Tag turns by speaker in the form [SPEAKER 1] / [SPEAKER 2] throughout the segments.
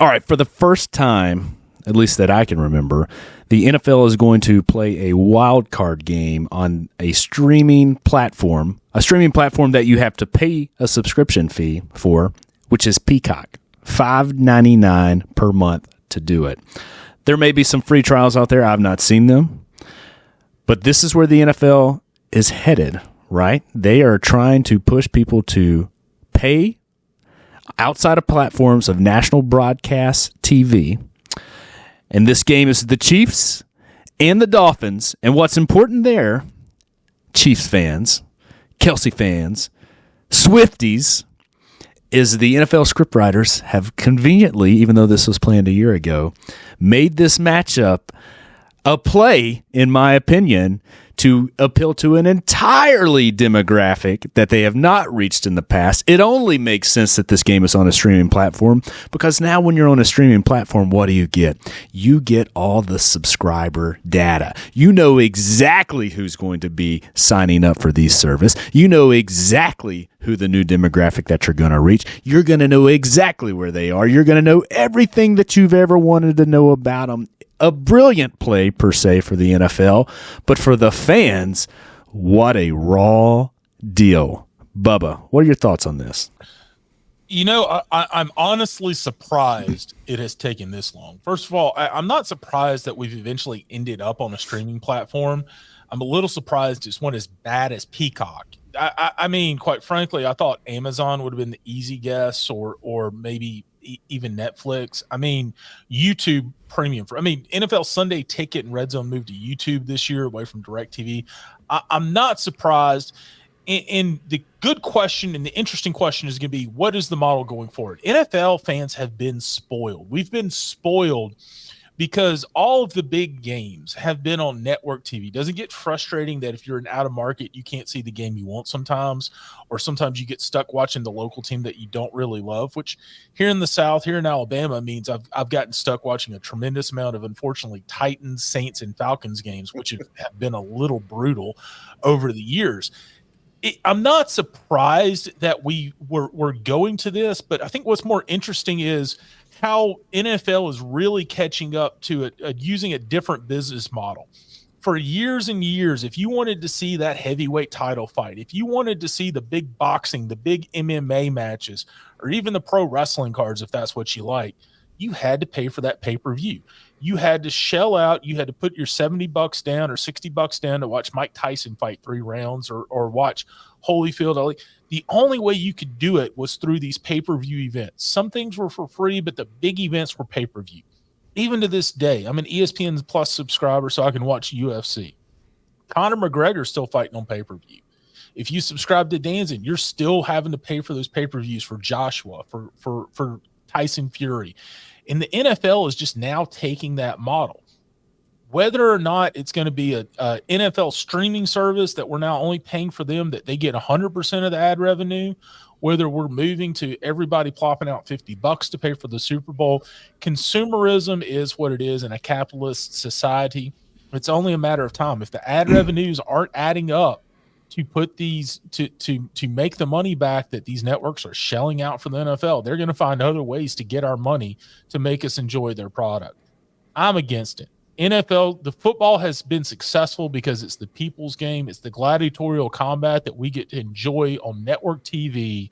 [SPEAKER 1] All right, for the first time, at least that I can remember, the NFL is going to play a wild card game on a streaming platform that you have to pay a subscription fee for, which is Peacock. $5.99 per month to do it. There may be some free trials out there. I've not seen them. But this is where the NFL is headed, right? They are trying to push people to pay outside of platforms of national broadcast TV. And this game is the Chiefs and the Dolphins. And what's important there, Chiefs fans, Kelsey fans, Swifties, is the NFL scriptwriters have conveniently, even though this was planned a year ago, made this matchup a play, in my opinion, to appeal to an entirely demographic that they have not reached in the past. It only makes sense that this game is on a streaming platform, because now when you're on a streaming platform, what do you get? You get all the subscriber data. You know exactly who's going to be signing up for these service. You know exactly who the new demographic that you're going to reach. You're going to know exactly where they are. You're going to know everything that you've ever wanted to know about them. A brilliant play, per se, for the NFL, but for the fans, what a raw deal. Bubba, what are your thoughts on this?
[SPEAKER 2] You know, I'm honestly surprised it has taken this long. First of all, I'm not surprised that we've eventually ended up on a streaming platform. I'm a little surprised it's one as bad as Peacock. I mean, quite frankly, I thought Amazon would have been the easy guess, or maybe even Netflix. I mean, YouTube Premium. NFL Sunday Ticket and Red Zone moved to YouTube this year away from DirecTV. I'm not surprised. And the good question and the interesting question is going to be, what is the model going forward? NFL fans have been spoiled. We've been spoiled because all of the big games have been on network TV. Doesn't it get frustrating that if you're out of market, you can't see the game you want sometimes, or sometimes you get stuck watching the local team that you don't really love, which here in the South, here in Alabama, means I've gotten stuck watching a tremendous amount of, unfortunately, Titans, Saints, and Falcons games, which have been a little brutal over the years. I'm not surprised that we're going to this, but I think what's more interesting is how NFL is really catching up to using a different business model. For years and years, if you wanted to see that heavyweight title fight, if you wanted to see the big boxing, the big MMA matches, or even the pro wrestling cards, if that's what you like, you had to pay for that pay-per-view. You had to shell out. You had to put your $70 down or $60 down to watch Mike Tyson fight 3 rounds, or watch Holyfield. The only way you could do it was through these pay-per-view events. Some things were for free, but the big events were pay-per-view. Even to this day, I'm an ESPN Plus subscriber, so I can watch UFC. Conor McGregor's still fighting on pay-per-view. If you subscribe to Danzig, you're still having to pay for those pay-per-views for Joshua, for Tyson Fury. And the NFL is just now taking that model. Whether or not it's going to be a NFL streaming service that we're now only paying for them, that they get 100% of the ad revenue, whether we're moving to everybody plopping out $50 to pay for the Super Bowl, consumerism is what it is in a capitalist society. It's only a matter of time. If the ad revenues aren't adding up to put these to make the money back that these networks are shelling out for the NFL, they're going to find other ways to get our money to make us enjoy their product. I'm against it. NFL, the football has been successful because it's the people's game. It's the gladiatorial combat that we get to enjoy on network TV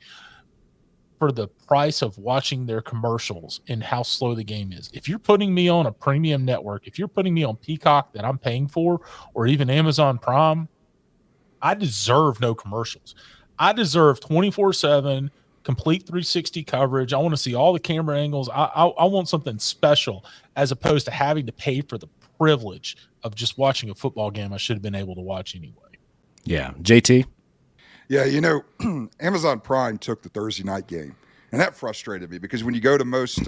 [SPEAKER 2] for the price of watching their commercials and how slow the game is. If you're putting me on a premium network, if you're putting me on Peacock that I'm paying for, or even Amazon Prime, I deserve no commercials. I deserve 24/7 complete 360 coverage. I want to see all the camera angles. I want something special, as opposed to having to pay for the privilege of just watching a football game I should have been able to watch anyway.
[SPEAKER 1] Yeah. JT?
[SPEAKER 3] Yeah, Amazon Prime took the Thursday night game, and that frustrated me, because when you go to most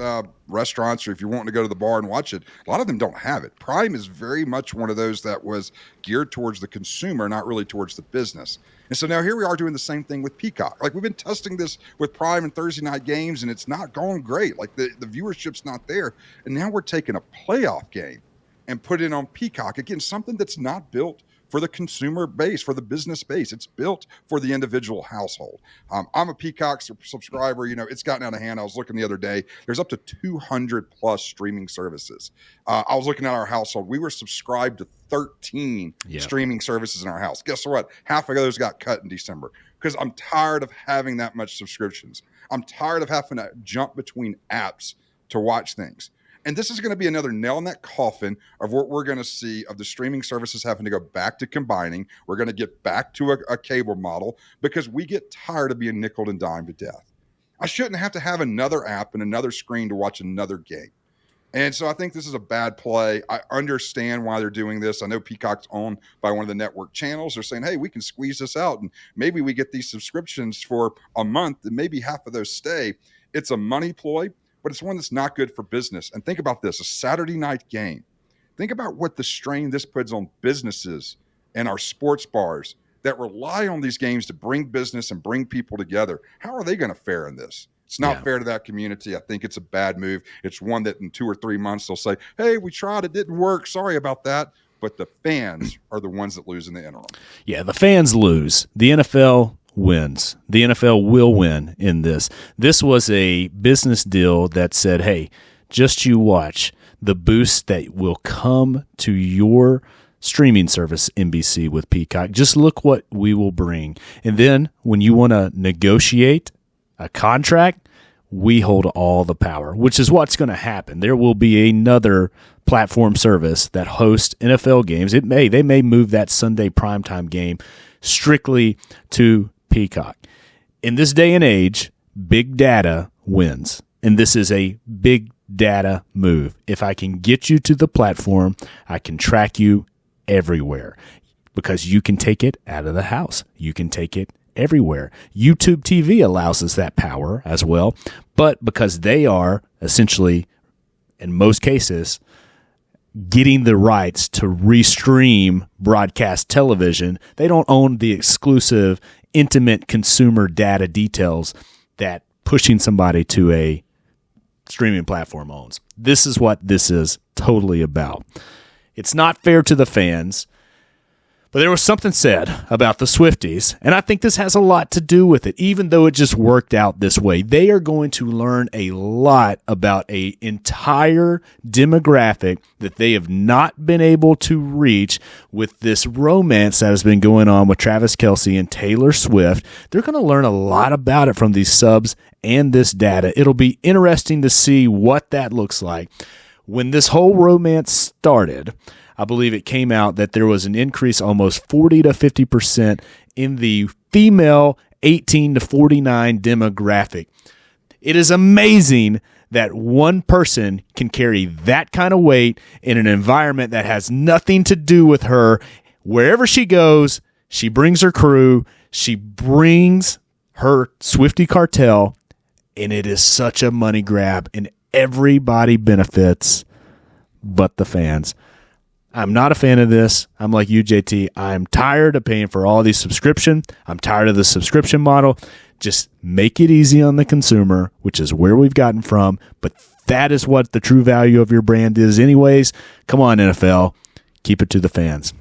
[SPEAKER 3] restaurants, or if you're wanting to go to the bar and watch it, a lot of them don't have it. Prime is very much one of those that was geared towards the consumer, not really towards the business. And so now here we are doing the same thing with Peacock. Like, we've been testing this with Prime and Thursday night games, and it's not going great. Like, the viewership's not there. And now we're taking a playoff game and put it on Peacock. Again, something that's not built for the consumer base, for the business base. It's built for the individual household. I'm a Peacock subscriber. You know, it's gotten out of hand. I was looking the other day. There's up to 200 plus streaming services. I was looking at our household. We were subscribed to 13 streaming services in our house. Guess what? Half of those got cut in December because I'm tired of having that much subscriptions. I'm tired of having to jump between apps to watch things. And this is going to be another nail in that coffin of what we're going to see of the streaming services having to go back to combining. We're going to get back to a cable model because we get tired of being nickeled and dimed to death. I shouldn't have to have another app and another screen to watch another game. And so I think this is a bad play. I understand why they're doing this. I know Peacock's owned by one of the network channels. They're saying, hey, we can squeeze this out and maybe we get these subscriptions for a month and maybe half of those stay. It's a money ploy, but it's one that's not good for business. And think about this, a Saturday night game. Think about what the strain this puts on businesses and our sports bars that rely on these games to bring business and bring people together. How are they going to fare in this? It's not fair to that community. I think it's a bad move. It's one that in 2 or 3 months they'll say, hey, we tried, it didn't work. Sorry about that. But the fans are the ones that lose in the interim.
[SPEAKER 1] Yeah, the fans lose. The NFL wins. The NFL will win in this. This was a business deal that said, hey, just you watch the boost that will come to your streaming service, NBC, with Peacock. Just look what we will bring. And then when you want to negotiate a contract, we hold all the power, which is what's going to happen. There will be another platform service that hosts NFL games. They may move that Sunday primetime game strictly to Peacock. In this day and age, big data wins, and this is a big data move. If I can get you to the platform, I can track you everywhere because you can take it out of the house. You can take it everywhere. YouTube TV allows us that power as well, but because they are essentially, in most cases, getting the rights to restream broadcast television, they don't own the exclusive, intimate consumer data details that pushing somebody to a streaming platform owns. This is what this is totally about. It's not fair to the fans. But there was something said about the Swifties, and I think this has a lot to do with it, even though it just worked out this way. They are going to learn a lot about an entire demographic that they have not been able to reach with this romance that has been going on with Travis Kelce and Taylor Swift. They're going to learn a lot about it from these subs and this data. It'll be interesting to see what that looks like. When this whole romance started, I believe it came out that there was an increase almost 40 to 50% in the female 18 to 49 demographic. It is amazing that one person can carry that kind of weight in an environment that has nothing to do with her. Wherever she goes, she brings her crew, she brings her Swiftie cartel, and it is such a money grab, and everybody benefits but the fans. I'm not a fan of this. I'm like you, JT. I'm tired of paying for all these subscription. I'm tired of the subscription model. Just make it easy on the consumer, which is where we've gotten from. But that is what the true value of your brand is anyways. Come on, NFL. Keep it to the fans.